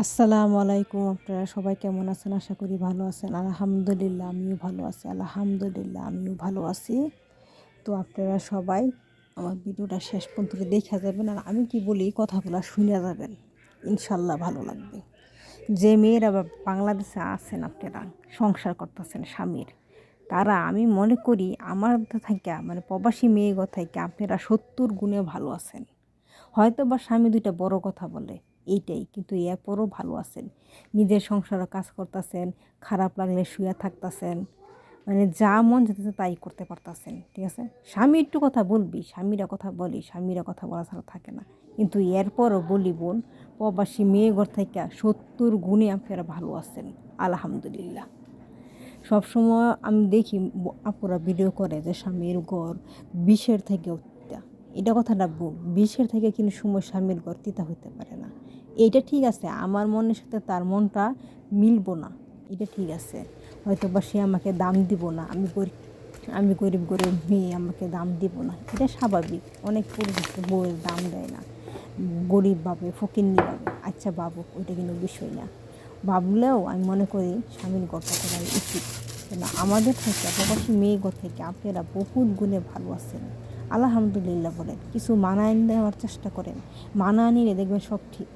আসসালামু আলাইকুম। আপনারা সবাই কেমন আছেন? আশা করি ভালো আছেন। আলহামদুলিল্লাহ আমিও ভালো আছি। আলহামদুলিল্লাহ আমিও ভালো আছি। তো আপনারা সবাই আমার ভিডিওটা শেষ পর্যন্ত দেখা যাবেন, আর আমি কি বলি কথাগুলো শুনে যাবেন। ইনশাল্লাহ ভালো লাগবে। যে মেয়েরা বাংলাদেশে আছেন, আপনারা সংসার করতেছেন স্বামীর, তারা আমি মনে করি আমার থেকে মানে প্রবাসী মেয়েগো থেকে আপনারা ৭০ গুণে ভালো আছেন। হয়তো বা স্বামী দুইটা বড় কথা বলে এইটাই, কিন্তু এরপরও ভালো আছেন। নিজের সংসারে কাজ করতেছেন, খারাপ লাগলে শুয়ে থাকতেছেন, মানে যা মন যেতেছে তাই করতে পারতেছেন। ঠিক আছে, স্বামী একটু কথা বলবি, স্বামীরা কথা বলি, স্বামীরা কথা বলা ছাড়া থাকে না। কিন্তু এরপরও বলি বোন, প্রবাসী মেয়ে ঘর থেকে ৭০ গুণে আপনারা ভালো আছেন। আলহামদুলিল্লাহ। সবসময় আমি দেখি আপুরা ভিডিও করে যে স্বামীর ঘর ২০-এর থেকেও তিতা। এটা কথাটা ভুল। ২০-এর থেকে কিন্তু সময় স্বামীর ঘর তিতা হতে পারে না। এইটা ঠিক আছে, আমার মনের সাথে তার মনটা মিলবো না, এটা ঠিক আছে। হয়তো বা সে আমাকে দাম দিব না, আমি গরিব গরিব মেয়ে, আমাকে দাম দিব না, এটা স্বাভাবিক। অনেক পুরুষ বউয়ের দাম দেয় না, গরিব ভাবে, ফকিন্নি ভাবে। আচ্ছা বাবু, ওইটা কিন্তু বিষয় না। ভাবলেও আমি মনে করি স্বামীর গড়টা করা উচিত। কেন আমাদের থেকে প্রবাসী মেয়ে ঘর থেকে আপনারা বহুত গুণে ভালো আছেন। আলহামদুলিল্লাহ বলেন, কিছু মানায় নেওয়ার চেষ্টা করেন, মানায় নিলে দেখবেন সব ঠিক।